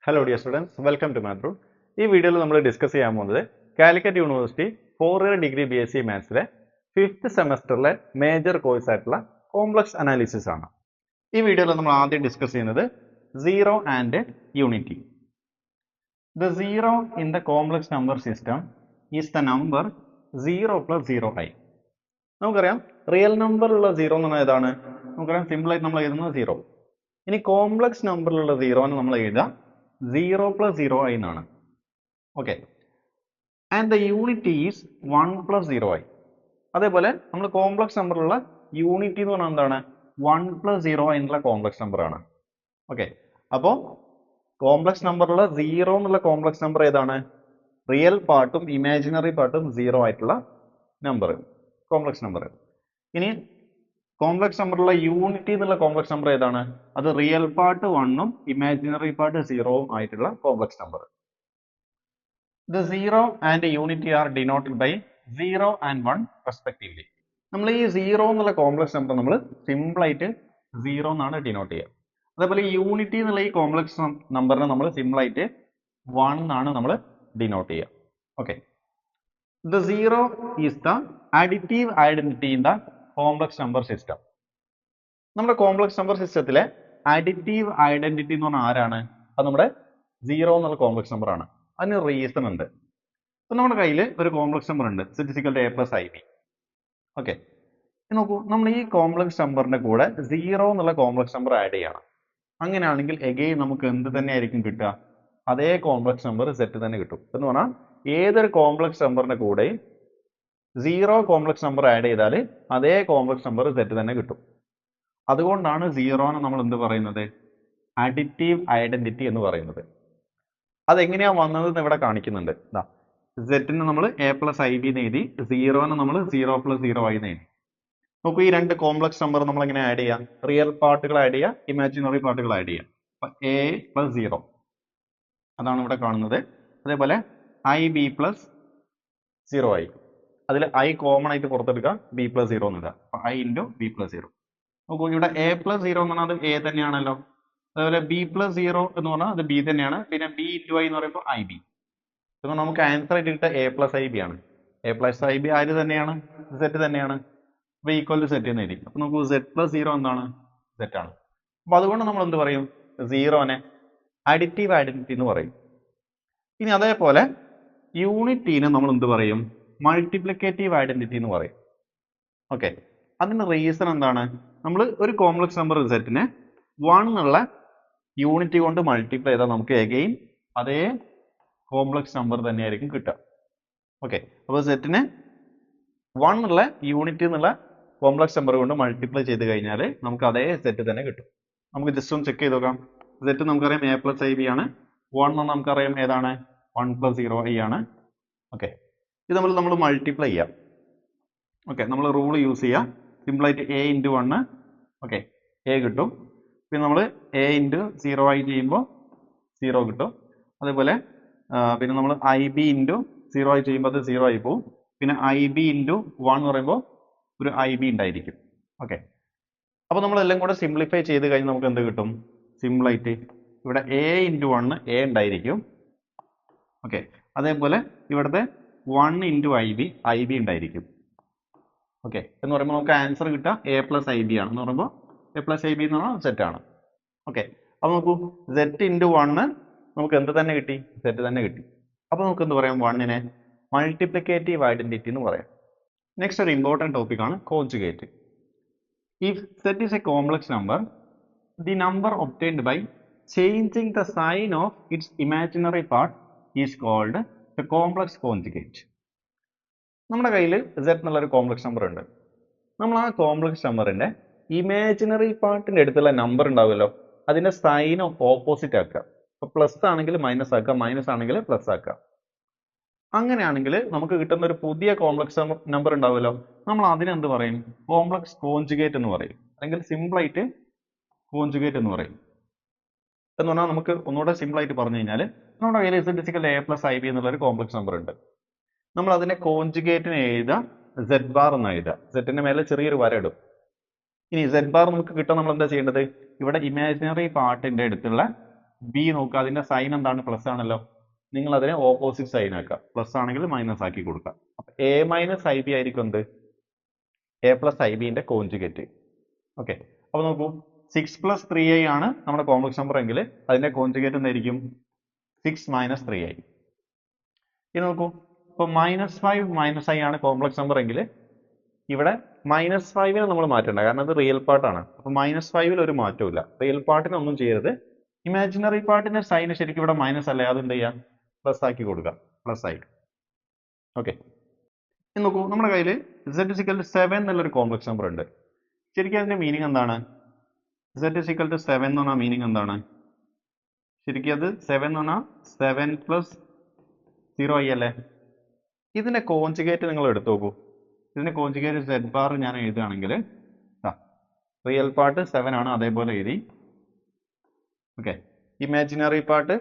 Hello dear students, welcome to Math Root. ഈ വീഡിയോയിൽ നമ്മൾ ഡിസ്കസ് ചെയ്യാൻ പോകുന്നത് Calicut University 4-year degree BSc മാത്സിലെ 5th സെമസ്റ്ററിലെ മേജർ കോഴ്സ് ആയിട്ടുള്ള കോംപ്ലക്സ് അനാലിസിസ് ആണ്. ഈ വീഡിയോയിൽ നമ്മൾ ആദ്യം ഡിസ്കസ് ചെയ്യുന്നത് zero and unity. The zero in the complex number system is the number 0 plus 0i. നമുക്കറിയാം റിയൽ നമ്പറിലുള്ള സീറോ എന്ന് പറഞ്ഞാൽ ഏതാണ്? നമുക്കറിയാം സിമ്പിൾ ആയിട്ട് നമ്മൾ എഴുതുന്നത് സീറോ. ഇനി കോംപ്ലക്സ് നമ്പറിലുള്ള സീറോനെ നമ്മൾ എഴുതാം 0 plus 0i എന്നാണ്. Okay, and the unity is 1 plus 0i. അതേപോലെ നമ്മൾ കോംപ്ലക്സ് നമ്പറിലുള്ള യൂണിറ്റി എന്ന് പറഞ്ഞാൽ എന്താണ്? 1 plus 0i എന്നുള്ള കോംപ്ലക്സ് നമ്പർ ആണ്. ഓക്കെ, അപ്പോൾ കോംപ്ലക്സ് നമ്പറിലുള്ള സീറോ എന്നുള്ള കോംപ്ലക്സ് നമ്പർ ഏതാണ്? റിയൽ പാർട്ടും ഇമാജിനറി പാർട്ടും സീറോ ആയിട്ടുള്ള നമ്പർ, കോംപ്ലക്സ് നമ്പർ. ഇനി കോംപ്ലക്സ് നമ്പറിലുള്ള യൂണിറ്റി എന്നുള്ള കോംപ്ലക്സ് നമ്പർ ഏതാണ്? അത് റിയൽ പാർട്ട് 1ഉം ഇമാജിനറി പാർട്ട് 0ഉം ആയിട്ടുള്ള complex number. The zero and unity are denoted by 0 and 1 respectively. നമ്മൾ ഈ 0 എന്നുള്ള കോംപ്ലക്സ് നമ്പർ നമ്മൾ സിമ്പിൾ ആയിട്ട് 0 എന്നാണ് ഡിനോട്ട് ചെയ്യുക. അതേപോലെ യൂണിറ്റി എന്നുള്ള ഈ കോംപ്ലക്സ് നമ്പറിനെ നമ്മൾ സിമ്പിൾ ആയിട്ട് 1 എന്നാണ് നമ്മൾ ഡിനോട്ട് ചെയ്യുക. Okay, the zero is the additive identity in the complex number system. നമ്മുടെ കോംപ്ലക്സ് നമ്പർ സിസ്റ്റത്തിലെ അഡിറ്റീവ് ഐഡന്റിറ്റി എന്ന് പറഞ്ഞാൽ ആരാണ്? അത് നമ്മുടെ സീറോ എന്നുള്ള കോംപ്ലക്സ് നമ്പർ ആണ്. അതിന് റീസൺ ഉണ്ട്. ഇപ്പൊ നമ്മുടെ കയ്യിൽ ഒരു കോംപ്ലക്സ് നമ്പർ ഉണ്ട്, a plus ib. ഓക്കെ, നോക്കൂ, നമ്മൾ ഈ കോംപ്ലക്സ് നമ്പറിന്റെ കൂടെ സീറോ എന്നുള്ള കോംപ്ലക്സ് നമ്പർ ആഡ് ചെയ്യണം. അങ്ങനെയാണെങ്കിൽ എഗെയിൻ നമുക്ക് എന്ത് തന്നെ ആയിരിക്കും കിട്ടുക? അതേ കോംപ്ലക്സ് നമ്പർ സെറ്റ് തന്നെ കിട്ടും. എന്ന് പറഞ്ഞാൽ ഏതൊരു കോംപ്ലക്സ് നമ്പറിന്റെ കൂടെ സീറോ കോംപ്ലക്സ് നമ്പർ ആഡ് ചെയ്താൽ അതേ കോംപ്ലക്സ് നമ്പർ സെറ്റ് തന്നെ കിട്ടും. അതുകൊണ്ടാണ് സീറോനെ നമ്മൾ എന്ത് പറയുന്നത്? അഡിറ്റീവ് ഐഡന്റിറ്റി എന്ന് പറയുന്നത്. അതെങ്ങനെയാ വന്നതെന്ന് ഇവിടെ കാണിക്കുന്നുണ്ട്. സെറ്റിന് നമ്മൾ a plus ib എന്ന് എഴുതി, സീറോനെ നമ്മൾ 0 plus 0i എന്ന് എഴുതി. നോക്കൂ, ഈ രണ്ട് കോംപ്ലക്സ് നമ്പർ നമ്മൾ എങ്ങനെ ആഡ് ചെയ്യാം? റിയൽ പാർട്ടുകൾ ആഡ് ചെയ്യാം, ഇമാജിനറി പാർട്ടുകൾ ആഡ് ചെയ്യാം. അപ്പൊ a plus 0 അതാണ് ഇവിടെ കാണുന്നത്. അതേപോലെ ib plus 0i, അതിൽ i കോമൺ ആയിട്ട് പുറത്തെടുക്കുക, b plus 0 എന്നിടുക. അപ്പൊ i into b plus 0. നോക്കൂ, ഇവിടെ a plus 0 എന്ന് പറഞ്ഞാൽ അത് a തന്നെയാണല്ലോ. അതുപോലെ b plus 0 എന്ന് പറഞ്ഞാൽ അത് b തന്നെയാണ്. പിന്നെ b into i എന്ന് പറയുമ്പോൾ ib. അപ്പോൾ നമുക്ക് ആൻസർ ആയിട്ട് കിട്ടുക a plus ib ആണ്. a plus ib ആര് തന്നെയാണ്? z തന്നെയാണ്. അപ്പോൾ ഈക്വൽ ടു സെറ്റ് എന്ന് എഴുതി. അപ്പോൾ നമുക്ക് z plus 0 എന്താണ്? z ആണ്. അപ്പോൾ അതുകൊണ്ട് നമ്മൾ എന്ത് പറയും? സീറോനെ അഡിറ്റീവ് ഐഡന്റിറ്റി എന്ന് പറയും. ഇനി അതേപോലെ യൂണിറ്റീനെ നമ്മൾ എന്ത് പറയും? മൾട്ടിപ്ലിക്കേറ്റീവ് ഐഡന്റിറ്റി എന്ന് പറയും. ഓക്കെ, അതിന് റീസൺ എന്താണ്? നമ്മൾ ഒരു കോംപ്ലക്സ് നമ്പർ സെറ്റിനെ 1 എന്നുള്ള യൂണിറ്റി കൊണ്ട് മൾട്ടിപ്ലൈ ചെയ്താൽ നമുക്ക് എഗെയിൻ അതേ കോംപ്ലക്സ് നമ്പർ തന്നെയായിരിക്കും കിട്ടുക. ഓക്കെ, അപ്പോൾ സെറ്റിനെ 1 എന്നുള്ള യൂണിറ്റി എന്നുള്ള കോംപ്ലക്സ് നമ്പർ കൊണ്ട് മൾട്ടിപ്ലൈ ചെയ്ത് കഴിഞ്ഞാൽ നമുക്ക് അതേ സെറ്റ് തന്നെ കിട്ടും. നമുക്ക് ജസ്റ്റ് ഒന്ന് ചെക്ക് ചെയ്ത് നോക്കാം. സെറ്റ് നമുക്കറിയാം a plus ib ആണ്. 1 എന്ന് നമുക്കറിയാം ഏതാണ്? 1 plus 0i ആണ്. ഓക്കെ, ഇത് നമ്മൾ മൾട്ടിപ്ലൈ ചെയ്യാം. ഓക്കെ, നമ്മൾ റൂൾ യൂസ് ചെയ്യാം. സിമ്പിൾ ആയിട്ട് a into 1, ഓക്കെ, a കിട്ടും. പിന്നെ നമ്മൾ a into 0i ചെയ്യുമ്പോൾ 0 കിട്ടും. അതേപോലെ പിന്നെ നമ്മൾ ib into 0i ചെയ്യുമ്പോൾ അത് 0 ആയി പോകും. പിന്നെ ib into 1 എന്ന് പറയുമ്പോൾ ഒരു ib ഉണ്ടായിരിക്കും. ഓക്കെ, അപ്പോൾ നമ്മളെല്ലാം കൂടെ സിംപ്ലിഫൈ ചെയ്ത് കഴിഞ്ഞാൽ നമുക്ക് എന്ത് കിട്ടും? സിമ്പിൾ ആയിട്ട് ഇവിടെ a into 1 a ഉണ്ടായിരിക്കും. ഓക്കെ, അതേപോലെ ഇവിടുത്തെ 1 into ib ഉണ്ടായിരിക്കും. ഓക്കെ, എന്ന് പറയുമ്പോൾ നമുക്ക് ആൻസർ കിട്ടുക a plus ib ആണ്. എന്ന് പറയുമ്പോൾ a plus ib എന്ന് പറഞ്ഞാൽ സെറ്റ് ആണ്. ഓക്കെ, അപ്പോൾ നോക്കൂ, z into 1 നമുക്ക് എന്ത് തന്നെ കിട്ടി? സെറ്റ് തന്നെ കിട്ടി. അപ്പോൾ നമുക്ക് എന്ത് പറയാം? 1നെ മൾട്ടിപ്ലിക്കേറ്റീവ് ഐഡന്റിറ്റി എന്ന് പറയാം. നെക്സ്റ്റ് ഒരു ഇമ്പോർട്ടൻറ്റ് ടോപ്പിക് ആണ് conjugate. If set is a complex number, the number obtained by changing the sign of its imaginary part is called a complex conjugate. നമ്മുടെ കയ്യിൽ z എന്നുള്ളൊരു കോംപ്ലക്സ് നമ്പർ ഉണ്ട്. നമ്മൾ ആ കോംപ്ലക്സ് നമ്പറിന്റെ ഇമാജിനറി പാർട്ടിന്റെ അടുത്തുള്ള നമ്പർ ഉണ്ടാവുമല്ലോ, അതിന്റെ സൈൻ ഓപ്പോസിറ്റ് ആക്കുക. ഇപ്പൊ പ്ലസ് ആണെങ്കിൽ മൈനസ് ആക്കുക, മൈനസ് ആണെങ്കിൽ പ്ലസ് ആക്കുക. അങ്ങനെയാണെങ്കിൽ നമുക്ക് കിട്ടുന്ന ഒരു പുതിയ കോംപ്ലക്സ് നമ്പർ ഉണ്ടാവുമല്ലോ, നമ്മൾ അതിനെന്ത് പറയും? കോംപ്ലക്സ് കോഞ്ചുഗേറ്റ് എന്ന് പറയും. അല്ലെങ്കിൽ സിമ്പിൾ ആയിട്ട് കോഞ്ചുഗേറ്റ് എന്ന് പറയും. എന്ന് പറഞ്ഞാൽ നമുക്ക് ഒന്നുകൂടെ സിമ്പിൾ ആയിട്ട് പറഞ്ഞു കഴിഞ്ഞാൽ, നമ്മുടെ കയ്യിൽ a plus ib എന്നുള്ള ഒരു കോംപ്ലക്സ് നമ്പർ ഉണ്ട്. നമ്മൾ അതിനെ കോഞ്ചുഗേറ്റിന് എഴുതാം z ബാർ എന്ന് എഴുതാം. സെറ്റിന്റെ മേലെ ചെറിയൊരു വര ഇടും. ഇനി z ബാർ നമുക്ക് കിട്ടാൻ നമ്മൾ എന്താ ചെയ്യേണ്ടത്? ഇവിടെ ഇമാജിനറി പാർട്ടിന്റെ അടുത്തുള്ള ബി നോക്കുക, അതിന്റെ സൈൻ എന്താണ്? പ്ലസ് ആണല്ലോ. നിങ്ങൾ അതിനെ ഓപ്പോസിറ്റ് സൈൻ ആക്കുക. പ്ലസ് ആണെങ്കിൽ മൈനസ് ആക്കി കൊടുക്കുക. അപ്പൊ എ മൈനസ് ഐ ബി ആയിരിക്കും എന്ത്? എ പ്ലസ് ഐ ബിന്റെ കോൺജുഗേറ്റ്. ഓക്കെ, അപ്പൊ നോക്കൂ, 6 പ്ലസ് 3i ആണ് നമ്മുടെ കോംപ്ലക്സ് നമ്പർ എങ്കിൽ അതിന്റെ കോൺജുഗേറ്റ് എന്തായിരിക്കും? 6 മൈനസ് 3i. ഇത് നോക്കൂ, ഇപ്പൊ -5 മൈനസ് ഐ ആണ് കോംപ്ലക്സ് നമ്പർ എങ്കിൽ ഇവിടെ -5നെ നമ്മൾ മാറ്റണ്ട, കാരണം അത് റിയൽ പാർട്ടാണ്. അപ്പൊ -5ൽ ഒരു മാറ്റവും ഇല്ല. റിയൽ പാർട്ടിന് ഒന്നും ചെയ്യരുത്. ഇമാജിനറി പാർട്ടിന്റെ സൈൻ ശരിക്കും ഇവിടെ മൈനസ് അല്ലേ, അത് എന്ത് ചെയ്യാം? പ്ലസ് ആക്കി കൊടുക്കുക. പ്ലസ് ആയി. ഓക്കെ, ഇനി നോക്കൂ, നമ്മുടെ കയ്യിൽ z=7 എന്നുള്ളൊരു കോംപ്ലക്സ് നമ്പർ ഉണ്ട്. ശരിക്കും അതിന്റെ മീനിങ് എന്താണ്? z=7 എന്ന് പറഞ്ഞാൽ മീനിങ് എന്താണ്? ശരിക്കും അത് 7 എന്ന് പറഞ്ഞാൽ 7 പ്ലസ് 0i അല്ലേ? ഇതിന്റെ കോൺജുഗേറ്റ് നിങ്ങൾ എടുത്തു നോക്കൂ. ഇതിന്റെ കോൺജുഗേറ്റ് z ബാർ ഞാൻ എഴുതുകയാണെങ്കിൽ റിയൽ പാർട്ട് 7 ആണ്, അതേപോലെ എഴുതി. ഓക്കെ, ഇമാജിനറി പാർട്ട്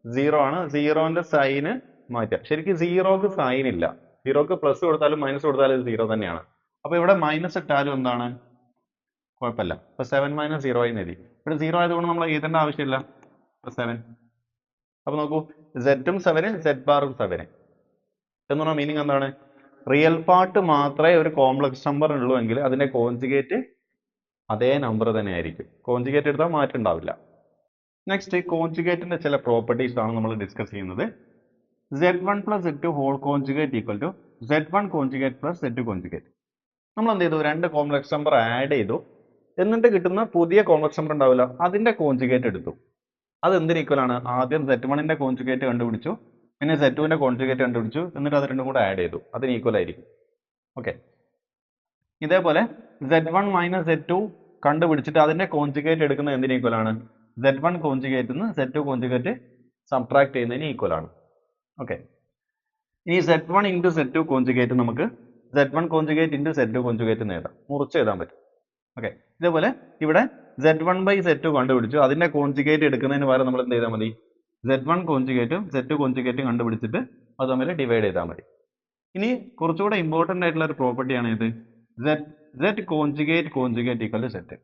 0 ആണ്. 0ന്റെ സൈന് മാറ്റാം. ശരിക്കും 0ക്ക് സൈൻ ഇല്ല. 0ക്ക് പ്ലസ് കൊടുത്താലും മൈനസ് കൊടുത്താലും 0 തന്നെയാണ്. അപ്പൊ ഇവിടെ മൈനസ് ഇട്ടാലും എന്താണ്? കുഴപ്പമില്ല. ഇപ്പൊ 7 മൈനസ് 0 ആയി എഴുതി. ഇവിടെ 0 ആയതുകൊണ്ട് നമ്മൾ എഴുതേണ്ട ആവശ്യമില്ല. 7. അപ്പൊ നോക്കൂ, z ഉം 7, z ബാറും 7 എന്ന് പറഞ്ഞ മീനിങ് എന്താണ്? റിയൽ പാർട്ട് മാത്രമേ ഒരു കോംപ്ലക്സ് നമ്പർ ഉള്ളൂ എങ്കിൽ അതിന്റെ കോൺജുഗേറ്റ് അതേ നമ്പർ തന്നെ ആയിരിക്കും. കോൺജുഗേറ്റ് എടുത്താൽ മാറ്റം ഉണ്ടാവില്ല. നെക്സ്റ്റ്, കോൺജുഗേറ്റിന്റെ ചില പ്രോപ്പർട്ടീസ് ആണ് നമ്മൾ ഡിസ്കസ് ചെയ്യുന്നത്. z1 plus z2 whole conjugate equal to z1 conjugate plus z2 conjugate. നമ്മൾ എന്ത് ചെയ്തു? രണ്ട് കോംപ്ലക്സ് നമ്പർ ആഡ് ചെയ്തു. എന്നിട്ട് കിട്ടുന്ന പുതിയ കോംപ്ലക്സ് നമ്പർ ഉണ്ടാവില്ല, അതിന്റെ കോൺജുഗേറ്റ് എടുത്തു. അത് എന്തിന് ഈക്വൽ ആണ്? ആദ്യം z1ന്റെ കോൺജുഗേറ്റ് കണ്ടുപിടിച്ചു, പിന്നെ z2ന്റെ കോൺജുഗേറ്റ് കണ്ടുപിടിച്ചു, എന്നിട്ട് അത് രണ്ടും കൂടെ ആഡ് ചെയ്തു. അതിന് ഈക്വൽ ആയിരിക്കും. ഓക്കെ, ഇതേപോലെ z1 മൈനസ് z2 കണ്ടുപിടിച്ചിട്ട് അതിന്റെ കോൺജുഗേറ്റ് എടുക്കുന്നത് എന്തിന് ഈക്വൽ ആണ്? z1 കോൺജുഗേറ്റ് നിന്ന് z2 കോൺജുഗേറ്റ് സബ്ട്രാക്ട് ചെയ്യുന്നതിന് ഈക്വൽ ആണ്. ഓക്കെ, ഇനി z1 ഇൻറ്റു z2 കോൺജുഗേറ്റ് നമുക്ക് z1 conjugate into z2 conjugate എന്ന് എഴുതാം. മുറിച്ച് എഴുതാൻ പറ്റും. ഓക്കെ, ഇതേപോലെ ഇവിടെ z1 ബൈ z2 കണ്ടുപിടിച്ചു, അതിന്റെ കോൺജുഗേറ്റ് എടുക്കുന്നതിന് പകരം നമ്മൾ എന്ത് ചെയ്താൽ മതി? z1 കോൺജുഗേറ്റും z2 കോൺജുഗേറ്റും കണ്ടുപിടിച്ചിട്ട് അത് തമ്മിൽ ഡിവൈഡ് ചെയ്താൽ മതി. ഇനി കുറച്ചുകൂടെ ഇമ്പോർട്ടൻ്റ് ആയിട്ടുള്ള ഒരു പ്രോപ്പർട്ടിയാണ് ഇത്, z conjugate conjugate equal to z.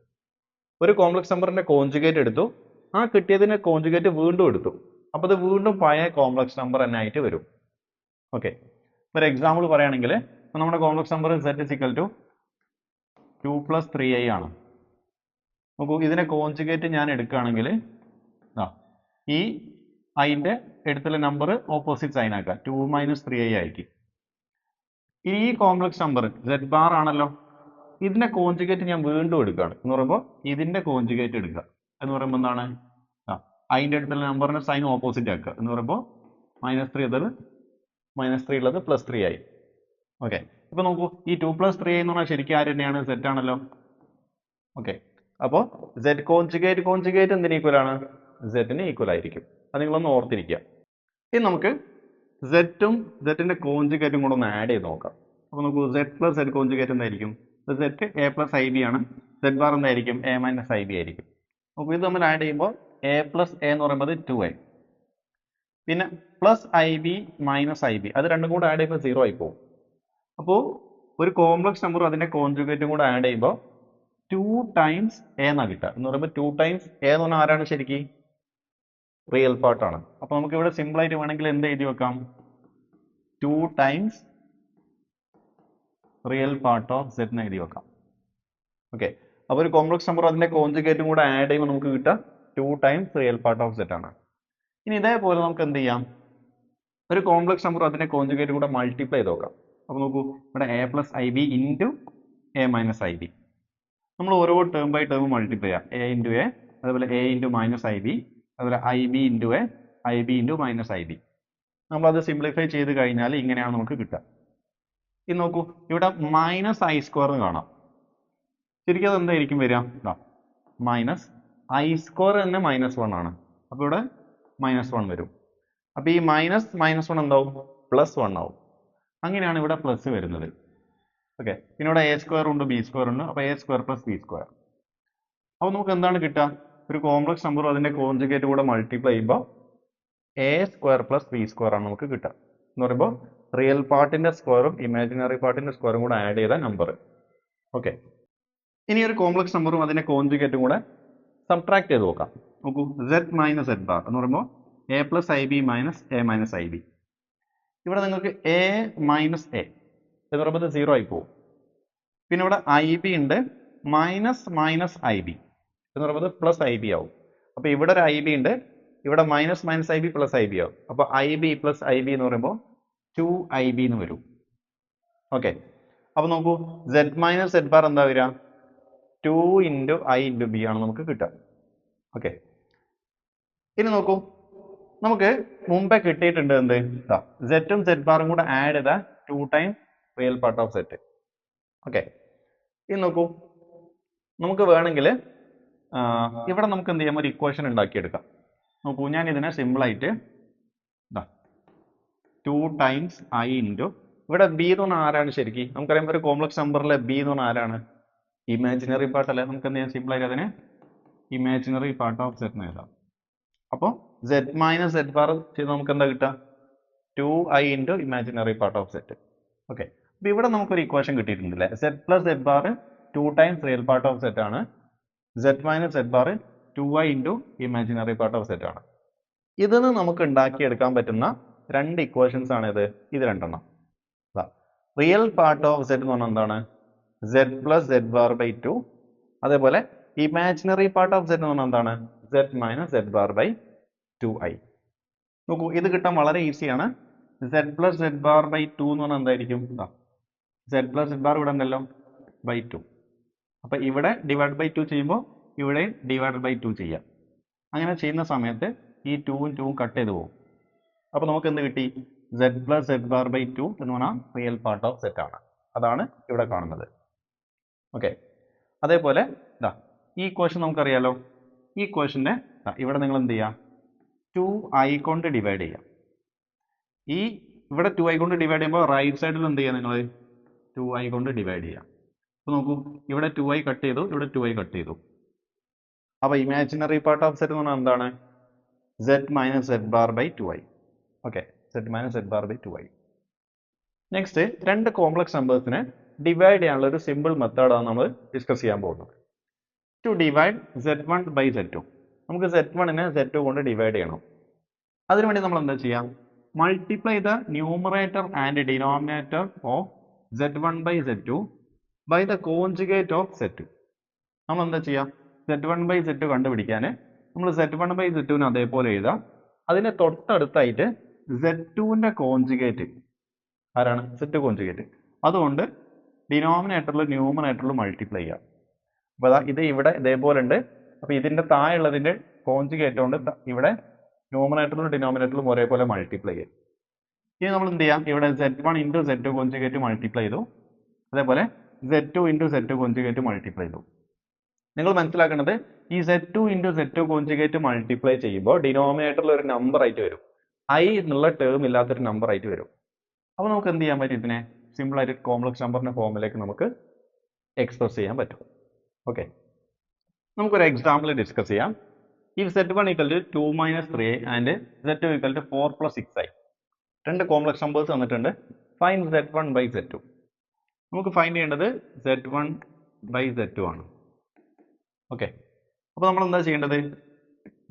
ഒരു കോംപ്ലക്സ് നമ്പറിന്റെ കോൺജുഗേറ്റ് എടുത്തു, ആ കിട്ടിയതിന്റെ കോൺജുഗേറ്റ് വീണ്ടും എടുത്തു. അപ്പോൾ അത് വീണ്ടും പഴയ കോംപ്ലക്സ് നമ്പർ തന്നെ ആയിട്ട് വരും. ഓക്കെ, ഒരു എക്സാമ്പിൾ പറയുകയാണെങ്കിൽ നമ്മുടെ complex number z 2 plus 3i ആണ്. നോക്കൂ, ഇതിനെ കോൺജുഗേറ്റ് ഞാൻ എടുക്കുകയാണെങ്കിൽ ഈ ഐന്റെ എടുത്തുള്ള നമ്പർ ഓപ്പോസിറ്റ് സൈൻ ആക്കുക, 2 മൈനസ് 3i ആയിരിക്കും. ഈ കോംപ്ലക്സ് നമ്പർ z ബാർ ആണല്ലോ, ഇതിന്റെ കോൺജുഗേറ്റ് ഞാൻ വീണ്ടും എടുക്കുകയാണ് എന്ന് പറയുമ്പോൾ ഇതിന്റെ കോൺജുഗേറ്റ് എടുക്കുക എന്ന് പറയുമ്പോൾ എന്താണ്? അതിന്റെ അടുത്തുള്ള നമ്പറിന്റെ സൈൻ ഓപ്പോസിറ്റ് ആക്കുക എന്ന് പറയുമ്പോൾ -3 അത് -3 ഉള്ളത് +3 ആയി. ഓക്കെ, ഇപ്പൊ നോക്കൂ, ഈ 2 + 3i എന്ന് പറഞ്ഞാൽ ശരിക്കും ആര് തന്നെയാണ്? z ആണല്ലോ. ഓക്കെ, അപ്പോൾ z കോൺജുഗേറ്റ് കോൺജുഗേറ്റ് എന്തിന് ഈക്വൽ ആണ്? z ന് ഈക്വൽ ആയിരിക്കും. അത് നിങ്ങളൊന്ന് ഓർത്തിരിക്കുക. ഇനി നമുക്ക് z ഉം z ന്റെ കോൺജുഗേറ്റും കൂടെ ഒന്ന് ആഡ് ചെയ്ത് നോക്കാം. അപ്പോൾ നോക്കൂ, z പ്ലസ് z കോൺജുഗേറ്റ് എന്തായിരിക്കും? z a plus i B ആണ്, z ബാർ എന്തായിരിക്കും? a മൈനസ് ഐ ബി ആയിരിക്കും. അപ്പോൾ ഇത് നമ്മൾ ആഡ് ചെയ്യുമ്പോൾ a പ്ലസ് a എന്ന് പറയുമ്പോൾ 2a, പിന്നെ plus i B minus i B, അത് രണ്ടും കൂടെ ആഡ് ചെയ്യുമ്പോൾ 0 ആയി പോകും. അപ്പോൾ ഒരു കോംപ്ലക്സ് നമ്പർ അതിന്റെ കോൺജുഗേറ്റും കൂടെ ആഡ് ചെയ്യുമ്പോൾ 2 ടൈംസ് a എന്നാണ് കിട്ടുക. എന്ന് പറയുമ്പോൾ 2 ടൈംസ് a എന്ന് പറഞ്ഞാൽ ആരാണ്? ശരിക്കും റിയൽ പാർട്ടാണ്. അപ്പോൾ നമുക്ക് ഇവിടെ സിമ്പിൾ ആയിട്ട് വേണമെങ്കിൽ എന്ത് എഴുതി വെക്കാം? 2 times real part of z എന്ന് എഴുതി വെക്കാം. ഓക്കെ, അപ്പോൾ ഒരു കോംപ്ലക്സ് നമ്പർ അതിന്റെ കോൺജുഗേറ്റും കൂടെ ആഡ് ചെയ്യുമ്പോൾ നമുക്ക് കിട്ടുക 2 times real part of z ആണ്. ഇനി ഇതേപോലെ നമുക്ക് എന്ത് ചെയ്യാം? ഒരു കോംപ്ലക്സ് നമ്പർ അതിന്റെ കോൺജുഗേറ്റ് കൂടെ മൾട്ടിപ്ലൈ ചെയ്ത് നോക്കാം. അപ്പോൾ നോക്കൂ, ഇവിടെ a plus i b into a minus i b. നമ്മൾ ഓരോ ടേം ബൈ ടേം മൾട്ടിപ്ലൈ ചെയ്യാം. a ഇൻറ്റു a, അതുപോലെ a into minus i b, അതുപോലെ i b into a, i b into minus i b. നമ്മളത് simplify ചെയ്ത് കഴിഞ്ഞാൽ ഇങ്ങനെയാണ് നമുക്ക് കിട്ടുക. ഇത് നോക്കൂ, ഇവിടെ മൈനസ് ഐ സ്ക്വയർ കാണാം. ശരിക്കും അത് എന്തായിരിക്കും വരിക? മൈനസ് ഐ സ്ക്വയർ തന്നെ -1 ആണ്. അപ്പോൾ ഇവിടെ -1 വരും. അപ്പോൾ ഈ -1 എന്താവും? +1 ആവും. അങ്ങനെയാണ് ഇവിടെ പ്ലസ് വരുന്നത്. ഓക്കെ, പിന്നെ ഇവിടെ a സ്ക്വയർ ഉണ്ട്, b സ്ക്വയർ ഉണ്ട്. അപ്പോൾ a square plus b square. അപ്പോൾ നമുക്ക് എന്താണ് കിട്ടുക? ഒരു കോംപ്ലക്സ് നമ്പർ അതിന്റെ കോൺജുഗേറ്റ് കൂടെ മൾട്ടിപ്ലൈ ചെയ്യുമ്പോൾ a square plus b square ആണ് നമുക്ക് കിട്ടുക. എന്ന് പറയുമ്പോൾ റിയൽ പാർട്ടിന്റെ സ്ക്വയറും ഇമാജിനറി പാർട്ടിന്റെ സ്ക്വയറും കൂടെ ആഡ് ചെയ്ത നമ്പർ. ഓക്കെ, ഇനി ഒരു കോംപ്ലക്സ് നമ്പറും അതിന്റെ കോൺജുഗേറ്റും കൂടെ സബ്ട്രാക്ട് ചെയ്ത് നോക്കാം. നോക്കൂ, z മൈനസ് z ബാർ എന്ന് പറയുമ്പോൾ a plus i B minus A minus i B. ഇവിടെ നിങ്ങൾക്ക് a മൈനസ് എ എന്ന് പറയുമ്പോൾ 0 ആയി പോകും. പിന്നെ ഇവിടെ ഐ ബി ഉണ്ട്, മൈനസ് മൈനസ് ഐ ബി എന്ന് പറയുമ്പോൾ പ്ലസ് ഐ ബി ആവും. അപ്പോൾ ഇവിടെ ഒരു ഐ ബി ഉണ്ട്, ഇവിടെ minus minus i B plus i B ആവും. അപ്പോൾ I B plus i B എന്ന് പറയുമ്പോൾ 2IB എന്ന് വരും. ഓക്കെ, അപ്പോൾ നോക്കൂ, z മൈനസ് z ബാർ എന്താ വരിക? 2 ഇൻറ്റു ഐ ഇൻറ്റു ബി ആണ് നമുക്ക് കിട്ടുക. ഓക്കെ, ഇനി നോക്കൂ, നമുക്ക് മുമ്പേ കിട്ടിയിട്ടുണ്ട് എന്ത്? സെറ്റും സെറ്റ് ബാറും കൂടെ ആഡ് ചെയ്ത 2 times real part of z. Okay, ഇനി നോക്കൂ, നമുക്ക് വേണമെങ്കിൽ ഇവിടെ നമുക്ക് എന്ത് ചെയ്യാം? ഒരു ഇക്വേഷൻ ഉണ്ടാക്കിയെടുക്കാം. നോക്കൂ, ഞാൻ ഇതിനെ സിമ്പിളായിട്ട് 2 ടൈംസ് ഐ ഇൻറ്റു, ഇവിടെ ബി എന്ന് പറഞ്ഞാൽ ആരാണ് ശരിക്കും? നമുക്കറിയാം ഒരു കോംപ്ലക്സ് നമ്പറിലെ ബി എന്ന് പറഞ്ഞാൽ ആരാണ്? ഇമാജിനറി പാർട്ട് അല്ലേ? നമുക്ക് എന്ത് ചെയ്യാം? സിമ്പിളായിട്ട് അതിന് ഇമാജിനറി പാർട്ട് ഓഫ് സെറ്റ് എന്ന് എഴുതാം. അപ്പോൾ z മൈനസ് z ബാർ ചെയ്ത് നമുക്ക് എന്താ കിട്ടുക? 2i into imaginary part of z. Okay, അപ്പോൾ ഇവിടെ നമുക്കൊരു ഇക്വേഷൻ കിട്ടിയിട്ടുണ്ടല്ലേ? z plus z bar 2 times real part of z ആണ്, z minus z bar 2i into imaginary part of z ആണ്. ഇതിന് നമുക്ക് ഉണ്ടാക്കിയെടുക്കാൻ പറ്റുന്ന രണ്ട് ഇക്വേഷൻസ് ആണ് ഇത് രണ്ടെണ്ണം. റിയൽ പാർട്ട് ഓഫ് സെറ്റ് എന്ന് പറഞ്ഞാൽ എന്താണ്? z plus z bar by 2. അതേപോലെ ഇമാജിനറി പാർട്ട് ഓഫ് സെറ്റ് എന്ന് പറഞ്ഞാൽ എന്താണ്? z minus z bar by 2i. നോക്കൂ, ഇത് കിട്ടാൻ വളരെ ഈസിയാണ്. z plus z bar by 2 എന്ന് പറഞ്ഞാൽ എന്തായിരിക്കും? z പ്ലസ് z ബാർ ഇവിടെ ഉണ്ടല്ലോ, ബൈ 2. അപ്പം ഇവിടെ ഡിവൈഡ് ബൈ 2 ചെയ്യുമ്പോൾ ഇവിടെ ഡിവൈഡ് ബൈ 2 ചെയ്യാം. അങ്ങനെ ചെയ്യുന്ന സമയത്ത് ഈ 2ഉം 2ഉം കട്ട് ചെയ്ത് പോകും. അപ്പോൾ നമുക്ക് എന്ത് കിട്ടി? z plus z bar by 2 എന്ന് പറഞ്ഞാൽ റിയൽ പാർട്ട് ഓഫ് സെറ്റ് ആണ്. അതാണ് ഇവിടെ കാണുന്നത്. ഓക്കെ, അതേപോലെ ഈ ഇക്വേഷൻ നമുക്കറിയാലോ. ഈ ഇക്വേഷൻ്റെ ഇവിടെ നിങ്ങൾ എന്ത് ചെയ്യുക? 2i കൊണ്ട് ഡിവൈഡ് ചെയ്യാം. ഈ ഇവിടെ 2i കൊണ്ട് ഡിവൈഡ് ചെയ്യുമ്പോൾ റൈറ്റ് സൈഡിൽ എന്ത് ചെയ്യുക? നിങ്ങൾ 2i കൊണ്ട് ഡിവൈഡ് ചെയ്യാം. അപ്പോൾ നോക്കൂ, ഇവിടെ 2i കട്ട് ചെയ്തു, ഇവിടെ 2i കട്ട് ചെയ്തു. അപ്പോൾ ഇമാജിനറി പാർട്ട് ഓഫ് സെറ്റ് എന്ന് പറഞ്ഞാൽ എന്താണ്? z minus z bar by 2i. Okay, z minus z bar by 2i. Next, രണ്ട് കോംപ്ലക്സ് നമ്പേഴ്സിനെ ഡിവൈഡ് ചെയ്യാനുള്ള ഒരു സിമ്പിൾ മെത്തേഡാണ് നമ്മൾ ഡിസ്കസ് ചെയ്യാൻ പോകുന്നത്. To divide z1 by z2. നമുക്ക് z1നെ z2 കൊണ്ട് ഡിവൈഡ് ചെയ്യണം. അതിനുവേണ്ടി നമ്മൾ എന്താ ചെയ്യാം? Multiply the numerator and denominator of z1 by z2 by the conjugate of z2. നമ്മൾ എന്താ ചെയ്യാം? z1 ബൈ z2 കണ്ടുപിടിക്കാൻ നമ്മൾ z1 ബൈ z2നെ അതേപോലെ എഴുതാം. അതിന് തൊട്ടടുത്തായിട്ട് z2ന്റെ കോൺജുഗേറ്റ് ആരാണ്? z2 conjugate. അതുകൊണ്ട് ഡിനോമിനേറ്ററിൽ ന്യൂമറേറ്ററിൽ മൾട്ടിപ്ലൈ ചെയ്യാം. അപ്പോൾ ഇത് ഇവിടെ ഇതേപോലെ ഉണ്ട്. അപ്പോൾ ഇതിൻ്റെ താഴെയുള്ളതിൻ്റെ കോൺജുഗേറ്റ് കൊണ്ട് ഇവിടെ ന്യൂമറേറ്ററിലും ഡിനോമിനേറ്ററിലും ഒരേപോലെ മൾട്ടിപ്ലൈ ചെയ്യും. ഇനി നമ്മൾ എന്ത് ചെയ്യാം? ഇവിടെ z1 into z2 conjugate multiply ചെയ്തു, അതേപോലെ z2 into z2 conjugate multiply ചെയ്തു. നിങ്ങൾ മനസ്സിലാക്കേണ്ടത്, ഈ z2 into z2 conjugate multiply ചെയ്യുമ്പോൾ ഡിനോമിനേറ്ററിൽ ഒരു നമ്പർ ആയിട്ട് വരും, i എന്നുള്ള ടേം ഇല്ലാത്തൊരു നമ്പർ ആയിട്ട് വരും. അപ്പോൾ നമുക്ക് എന്ത് ചെയ്യാൻ പറ്റും? ഇതിനെ സിമ്പിളായിട്ട് കോംപ്ലക്സ് നമ്പറിൻ്റെ ഫോമിലേക്ക് നമുക്ക് എക്സ്പ്രസ് ചെയ്യാൻ പറ്റും. ഓക്കെ, നമുക്കൊരു എക്സാമ്പിൾ ഡിസ്കസ് ചെയ്യാം. If z1 equal to 2 minus 3i and z2 equal to 4 plus 6i. രണ്ട് കോംപ്ലക്സ് നമ്പേഴ്സ് തന്നിട്ടുണ്ട്. Find z1 by z2. നമുക്ക് ഫൈൻഡ് ചെയ്യേണ്ടത് z1 ബൈ z2 ആണ്. ഓക്കെ, അപ്പോൾ നമ്മൾ എന്താ ചെയ്യേണ്ടത്?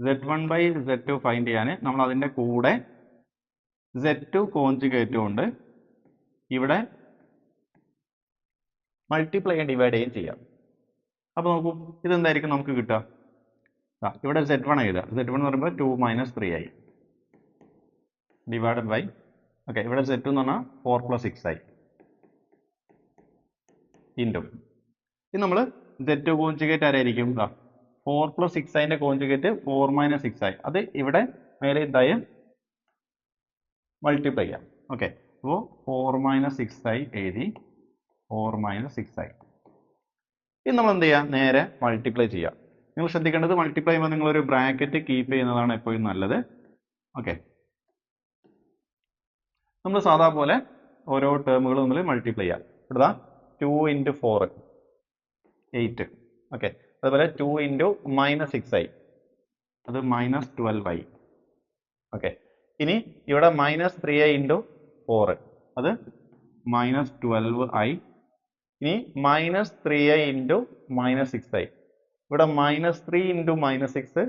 z1 ബൈ z2 ഫൈൻഡ് ചെയ്യാൻ നമ്മൾ അതിൻ്റെ കൂടെ z2 കോൺജുഗേറ്റ് കൊണ്ട് ഇവിടെ മൾട്ടിപ്ലൈ ഡിവൈഡ് ചെയ്യുകയും ചെയ്യാം. അപ്പോൾ നോക്കൂ, ഇതെന്തായിരിക്കും നമുക്ക് കിട്ടുക? ഇവിടെ z1 എഴുതുക. z1 എന്ന് പറയുമ്പോൾ 2 minus 3i divided by, okay, ഇവിടെ z2 എന്ന് പറഞ്ഞാൽ 4 പ്ലസ് 6i ഇൻറ്റു, ഇത് നമ്മൾ z2 കോൺജുഗേറ്റ് ആരായിരിക്കും? 4 പ്ലസ് 6iൻ്റെ കോൺജുഗേറ്റ് 4 മൈനസ് 6i. അത് ഇവിടെ മേലെ എന്തായാലും മൾട്ടിപ്ലൈ ചെയ്യാം. ഓക്കെ, അപ്പോൾ 4 മൈനസ് 6i എഴുതി, 4 മൈനസ് 6i. ഇത് നമ്മൾ എന്ത് ചെയ്യുക? നേരെ മൾട്ടിപ്ലൈ ചെയ്യാം. നിങ്ങൾ ശ്രദ്ധിക്കേണ്ടത്, മൾട്ടിപ്ലൈ ചെയ്യുമ്പോൾ നിങ്ങളൊരു ബ്രാക്കറ്റ് കീപ്പ് ചെയ്യുന്നതാണ് എപ്പോഴും നല്ലത്. ഓക്കെ, നമ്മൾ സാധാ പോലെ ഓരോ ടേമുകൾ നമ്മൾ മൾട്ടിപ്ലൈ ചെയ്യാം. ഇവിടെ 2 ഇൻറ്റു 4 8. ഓക്കെ, അതുപോലെ 2 ഇൻറ്റു മൈനസ് 6i അത് മൈനസ് 12i. ഓക്കെ, ഇനി ഇവിടെ മൈനസ് 3i ഇൻറ്റു 4 അത് മൈനസ് 12i. ഇനി minus 3i into minus 6i ഇവിടെ മൈനസ് 3 ഇൻറ്റു മൈനസ് 6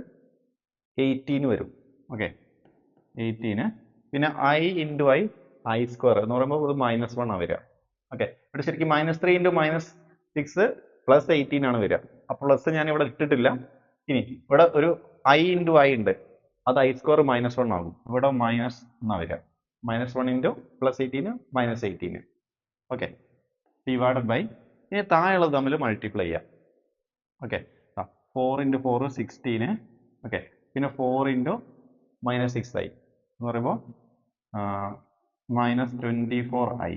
18 വരും. ഓക്കെ, 18. പിന്നെ I into I, I square എന്ന് പറയുമ്പോൾ ഇത് -1 ആണ് വരിക. ഓക്കെ, ഇവിടെ ശരിക്കും -3 ഇൻറ്റു -6 പ്ലസ് 18 ആണ് വരിക. അപ്പോൾ പ്ലസ് ഞാൻ ഇവിടെ ഇട്ടിട്ടില്ല. ഇനി ഇവിടെ ഒരു ഐ ഇൻറ്റു ഐ ഉണ്ട്, അത് ഐ സ്ക്വയർ -1 ആകും. ഇവിടെ മൈനസ് എന്നാ വരിക. -1 ഇൻറ്റു +18 -18. ഓക്കെ, ഡിവൈഡഡ് ബൈ, ഇനി താഴെയുള്ളത് തമ്മിൽ മൾട്ടിപ്ലൈ ചെയ്യാം. Okay, 4 into 4 16. ഓക്കെ, പിന്നെ 4 ഇൻറ്റു -6i എന്ന് പറയുമ്പോൾ -24i.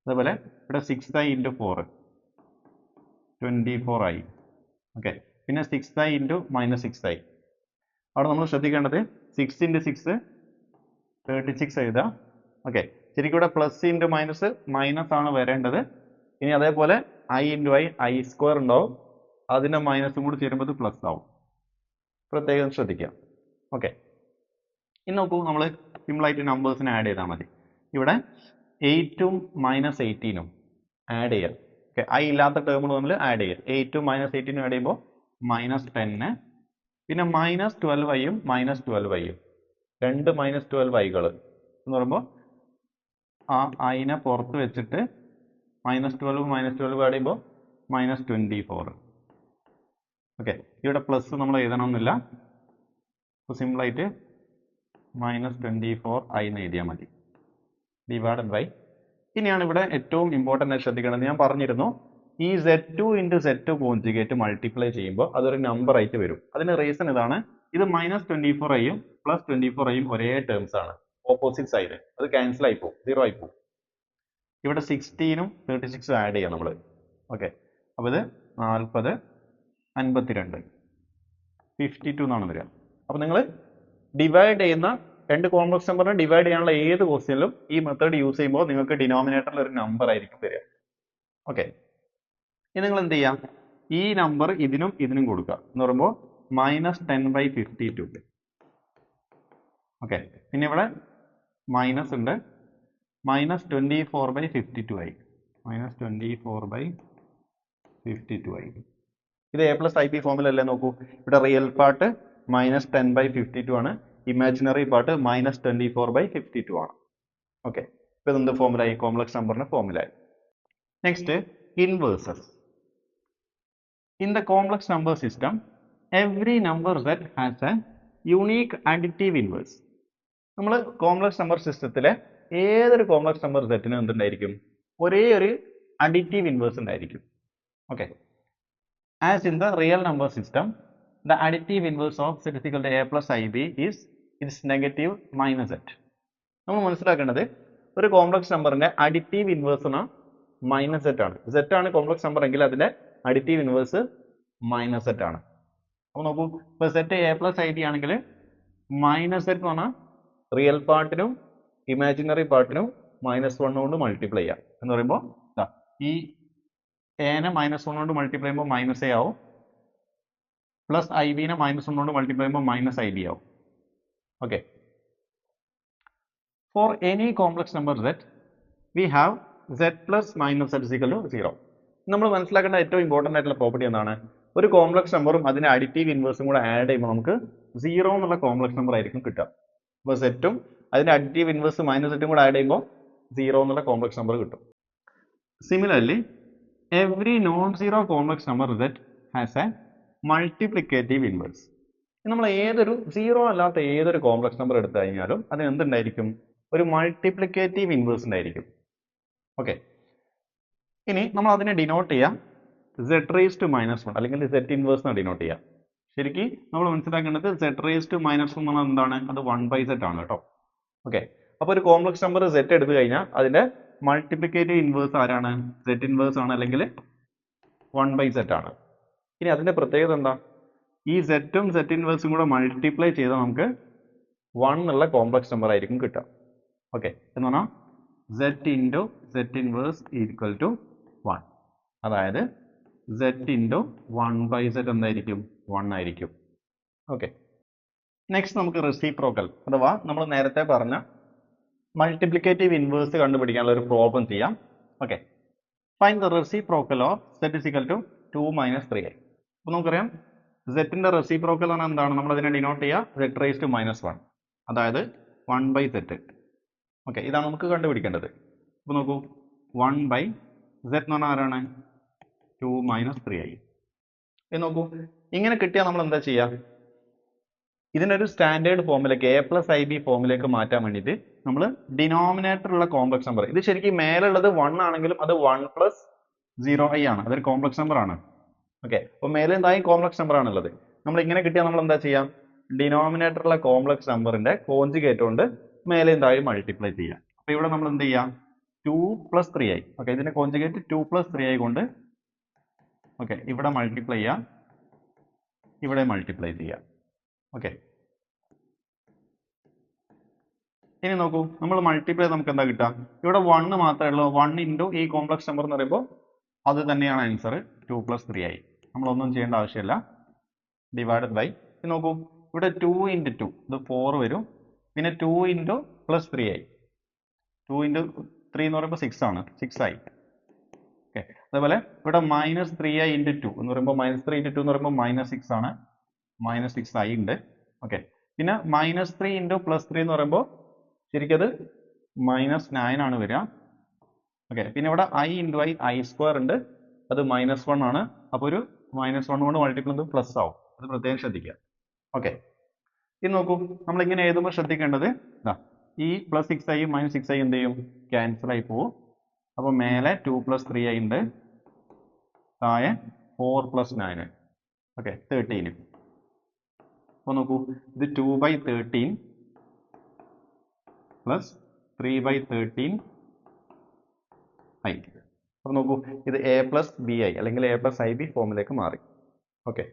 അതേപോലെ ഇവിടെ 6i ഇൻറ്റു 4 24i. ഓക്കെ, പിന്നെ 6i ഇൻറ്റു -6i. അവിടെ നമ്മൾ ശ്രദ്ധിക്കേണ്ടത് 6 ഇൻറ്റു 6 36 എഴുതാം. ഓക്കെ, ശരിക്കും ഇവിടെ പ്ലസ് ഇൻറ്റു മൈനസ് ആണ് വരേണ്ടത്. ഇനി അതേപോലെ I into I, I square ഉണ്ടാവും, അതിൻ്റെ മൈനസും കൂടി ചേരുമ്പോൾ പ്ലസ് ആവും. പ്രത്യേകം ശ്രദ്ധിക്കാം. ഓക്കെ, ഇനി നോക്കൂ, നമ്മൾ സിമ്പിളായിട്ട് നമ്പേഴ്സിനെ ആഡ് ചെയ്താൽ മതി. ഇവിടെ 8ഉം -18ഉം ആഡ് ചെയ്യാം. ഓക്കെ, ഐ ഇല്ലാത്ത ടേമുകൾ തമ്മിൽ ആഡ് ചെയ്യാം. 8ഉം -18ഉം ആഡ് ചെയ്യുമ്പോൾ -10. പിന്നെ -12iയും -12iയും, രണ്ട് -12iകൾ എന്ന് പറയുമ്പോൾ ആ ഐനെ പുറത്ത് വെച്ചിട്ട് -12ഉം -12ഉം ആഡ് ചെയ്യുമ്പോൾ -24. ഓക്കെ, ഇവിടെ പ്ലസ് നമ്മൾ എഴുതണമെന്നില്ല. അപ്പോൾ സിമ്പിളായിട്ട് -24i എന്ന് എഴുതിയാൽ മതി, ഡിവൈഡഡ് ബൈ. ഇനിയാണ് ഇവിടെ ഏറ്റവും ഇമ്പോർട്ടൻ്റ് ആയി ശ്രദ്ധിക്കേണ്ടത്. ഞാൻ പറഞ്ഞിരുന്നു, ഈ Z2 into Z2 conjugate multiply ചെയ്യുമ്പോൾ അതൊരു നമ്പർ ആയിട്ട് വരും. അതിന് റീസൺ ഇതാണ്, ഇത് -24iയും +24iയും ഒരേ ടേംസ് ആണ്, ഓപ്പോസിറ്റ് സൈഡ്. അത് ക്യാൻസൽ ആയി പോകും, 0 ആയി പോകും. ഇവിടെ 16ഉം 36ഉം ആഡ് ചെയ്യാം നമ്മൾ. ഓക്കെ, അപ്പോൾ ഇത് 40 52 52 എന്നാണ് വരിക. അപ്പോൾ നിങ്ങൾ ഡിവൈഡ് ചെയ്യുന്ന രണ്ട് കോംപ്ലക്സ് നമ്പറിനെ ഡിവൈഡ് ചെയ്യാനുള്ള ഏത് ക്വസ്റ്റ്യനിലും ഈ മെത്തേഡ് യൂസ് ചെയ്യുമ്പോൾ നിങ്ങൾക്ക് ഡിനോമിനേറ്ററിൽ ഒരു നമ്പർ ആയിരിക്കും വരിക. ഓക്കെ, ഇനി നിങ്ങൾ എന്ത് ചെയ്യാം, ഈ നമ്പർ ഇതിനും ഇതിനും കൊടുക്കുക എന്ന് പറയുമ്പോൾ -10/52. ഓക്കെ, പിന്നെ ഇവിടെ മൈനസ് ഉണ്ട്, -24/52i, -24/52i. ഇത് A+IB ഫോമിലല്ലേ? നോക്കൂ, ഇവിടെ റിയൽ പാർട്ട് -10/52 ആണ്, ഇമാജിനറി പാർട്ട് -24/52 ആണ്. ഓക്കെ, ഇപ്പൊ എന്ത് ഫോമിലായി? കോംപ്ലക്സ് നമ്പറിന്റെ ഫോമിലായി. Next, inverses. In the complex number system, every number z has a unique additive inverse. നമ്മൾ കോംപ്ലക്സ് നമ്പർ സിസ്റ്റത്തിലെ ഏതൊരു കോംപ്ലക്സ് നമ്പർ സെറ്റിനും എന്തുണ്ടായിരിക്കും? ഒരേ ഒരു അഡിറ്റീവ് ഇൻവേഴ്സ് ഉണ്ടായിരിക്കും. Okay, as in the real number system, the additive inverse of z = A+IB is its negative -z. നമ്മൾ മനസ്സിലാക്കേണ്ടത്, ഒരു complex നമ്പറിന്റെ അഡിറ്റീവ് ഇൻവേഴ്സ് -z ആണ്. z ആണ് കോംപ്ലക്സ് നമ്പർ എങ്കിൽ അതിന്റെ അഡിറ്റീവ് ഇൻവേഴ്സ് -z ആണ്. അപ്പോൾ നോക്കൂ, ഇപ്പോൾ z A+IB ആണെങ്കിൽ -z എന്ന് പറഞ്ഞാൽ റിയൽ പാർട്ടിനും ഇമാജിനറി പാർട്ടിനും -1 കൊണ്ട് മൾട്ടിപ്ലൈ ചെയ്യാം. എന്ന് പറയുമ്പോൾ ഈ എനെ -1 കൊണ്ട് മൾട്ടിപ്ലൈ ചെയ്യുമ്പോൾ -a ആവും, പ്ലസ് IBനെ -1 കൊണ്ട് മൾട്ടിപ്ലൈ ചെയ്യുമ്പോൾ -IB ആവും. Okay, for any complex number z we have z plus -z = 0. നമ്മൾ മനസ്സിലാക്കേണ്ട ഏറ്റവും ഇമ്പോർട്ടൻ്റ് ആയിട്ടുള്ള പ്രോപ്പർട്ടി എന്താണ്? ഒരു കോംപ്ലക്സ് നമ്പറും അതിന്റെ അഡിറ്റീവ് ഇൻവേഴ്സും കൂടെ ആഡ് ചെയ്യുമ്പോൾ നമുക്ക് 0 എന്നുള്ള കോംപ്ലക്സ് നമ്പർ ആയിരിക്കും കിട്ടുക. അപ്പോൾ സെറ്റും അതിന്റെ അഡിറ്റീവ് ഇൻവേഴ്സ് -z കൂടെ ആഡ് ചെയ്യുമ്പോൾ 0 എന്നുള്ള കോംപ്ലക്സ് നമ്പർ കിട്ടും. Similarly, every non zero complex number z has A multiplicative inverse. നമ്മൾ ഏതൊരു 0 അല്ലാത്ത ഏതൊരു കോംപ്ലക്സ് നമ്പർ എടുത്തു കഴിഞ്ഞാലും അതിന് എന്തുണ്ടായിരിക്കും? ഒരു മൾട്ടിപ്ലിക്കേറ്റീവ് ഇൻവേഴ്സ് ഉണ്ടായിരിക്കും. ഓക്കെ, ഇനി നമ്മൾ അതിനെ ഡിനോട്ട് ചെയ്യാം z⁻⁻1 അല്ലെങ്കിൽ z ഇൻവേഴ്സ് എന്ന് ഡിനോട്ട് ചെയ്യാം. ശരിക്കും നമ്മൾ മനസ്സിലാക്കേണ്ടത് z⁻⁻1 എന്ന് പറഞ്ഞാൽ എന്താണ്? അത് 1/z ആണ് കേട്ടോ. ഓക്കെ, അപ്പോൾ ഒരു കോംപ്ലക്സ് നമ്പർ z എടുത്തു കഴിഞ്ഞാൽ അതിന്റെ മൾട്ടിപ്ലിക്കേറ്റീവ് ഇൻവേഴ്സ് ആരാണ്? z ഇൻവേഴ്സ് ആണ്, അല്ലെങ്കിൽ 1/z ആണ്. ഇനി അതിന്റെ പ്രത്യേകത എന്താ? ഈ z-ഉം z ഇൻവേഴ്സും കൂടെ മൾട്ടിപ്ലൈ ചെയ്താൽ നമുക്ക് 1 എന്നുള്ള കോംപ്ലക്സ് നമ്പർ ആയിരിക്കും കിട്ടുക. ഓക്കെ, എന്ന് പറഞ്ഞാൽ z into z inverse equal to 1. അതായത് z ഇൻറ്റു 1/z എന്തായിരിക്കും? 1 ആയിരിക്കും. ഓക്കെ, നെക്സ്റ്റ് നമുക്ക് റെസിപ്രോക്കൽ അഥവാ നമ്മൾ നേരത്തെ പറഞ്ഞ മൾട്ടിപ്ലിക്കേറ്റീവ് ഇൻവേഴ്സ് കണ്ടുപിടിക്കാനുള്ള ഒരു പ്രോബ്ലം ചെയ്യാം. Okay, find the reciprocal of z = 2 - 3i. അപ്പോൾ നമുക്കറിയാം സെറ്റിന്റെ റെസിപ്രോക്കൽ എന്ന് പറഞ്ഞാൽ എന്താണ്? നമ്മൾ അതിനെ ഡിനോട്ട് ചെയ്യുക z റൈസ് ടു -1, അതായത് 1/z. ഓക്കെ, ഇതാണ് നമുക്ക് കണ്ടുപിടിക്കേണ്ടത്. അപ്പോൾ നോക്കൂ, 1/z എന്ന് പറഞ്ഞാൽ ആരാണ്? 2 - 3i. ഇത് നോക്കൂ, ഇങ്ങനെ കിട്ടിയാൽ നമ്മൾ എന്താ ചെയ്യുക? ഇതിനൊരു സ്റ്റാൻഡേർഡ് ഫോമിലേക്ക് a+ib ഫോമിലേക്ക് മാറ്റാൻ വേണ്ടിയിട്ട് നമ്മൾ ഡിനോമിനേറ്ററുള്ള കോംപ്ലക്സ് നമ്പർ, ഇത് ശരിക്കും മേലുള്ളത് 1 ആണെങ്കിലും അത് 1 + 0i ആണ്, അതൊരു കോംപ്ലക്സ് നമ്പർ ആണ്. ഓക്കെ, അപ്പോൾ മേലെ എന്തായാലും കോംപ്ലക്സ് നമ്പർ ആണുള്ളത്. നമ്മൾ ഇങ്ങനെ കിട്ടിയാൽ നമ്മൾ എന്താ ചെയ്യാം? ഡിനോമിനേറ്ററുള്ള കോംപ്ലക്സ് നമ്പറിന്റെ കോൺജുഗേറ്റ് കൊണ്ട് മേലെ എന്തായാലും മൾട്ടിപ്ലൈ ചെയ്യാം. അപ്പോൾ ഇവിടെ നമ്മൾ എന്ത് ചെയ്യാം? 2 + 3i. ഓക്കെ, ഇതിന്റെ കോൺജുഗേറ്റ് 2 + 3i കൊണ്ട് ഓക്കെ ഇവിടെ മൾട്ടിപ്ലൈ ചെയ്യാം, ഇവിടെ മൾട്ടിപ്ലൈ ചെയ്യാം. ഓക്കെ, ഇനി നോക്കൂ, നമ്മൾ മൾട്ടിപ്ലൈ നമുക്ക് എന്താ കിട്ടുക? ഇവിടെ 1 മാത്രമേ ഉള്ളൂ. 1 ഇൻറ്റു ഈ കോംപ്ലക്സ് നമ്പർ എന്ന് പറയുമ്പോൾ അത് തന്നെയാണ് ആൻസർ, 2 + 3i. നമ്മളൊന്നും ചെയ്യേണ്ട ആവശ്യമില്ല. ഡിവൈഡഡ് ബൈ, നോക്കൂ, ഇവിടെ 2 × 2 ഇത് 4 വരും. പിന്നെ 2 ഇൻറ്റു + 3i, 2 × 3 എന്ന് പറയുമ്പോൾ 6 ആണ്, 6i. ഓക്കെ, അതേപോലെ ഇവിടെ -3i × 2 എന്ന് പറയുമ്പോൾ -3 × 2 എന്ന് പറയുമ്പോൾ -6 ആണ്, -6i ഉണ്ട്. ഓക്കെ, പിന്നെ -3 ഇൻറ്റു +3 എന്ന് പറയുമ്പോൾ ശരിക്കും അത് -9 ആണ് വരിക. ഓക്കെ, പിന്നെ ഇവിടെ i × i² ഉണ്ട്, അത് -1 ആണ്. അപ്പോൾ ഒരു -1 കൊണ്ട് മൾട്ടിപ്ലൈ ചെയ്ത് പ്ലസ് ആവും, അത് പ്രത്യേകം ശ്രദ്ധിക്കുക. ഓക്കെ, ഇത് നോക്കൂ, നമ്മൾ ഇങ്ങനെ എഴുതുമ്പോൾ ശ്രദ്ധിക്കേണ്ടത് ഇതാ, ഈ +6i -6i എന്ത് ചെയ്യും? ക്യാൻസൽ ആയി പോവും. അപ്പോൾ മേലെ 2 + 3i ഉണ്ട്, താഴെ 4 + 9. ഓക്കെ, 13. അപ്പോൾ നോക്കൂ, ഇത് 2/13 + 3/13i. അപ്പോൾ നോക്കൂ, ഇത് a + bi അല്ലെങ്കിൽ a + ib ഫോമിലേക്ക് മാറി. ഓക്കെ.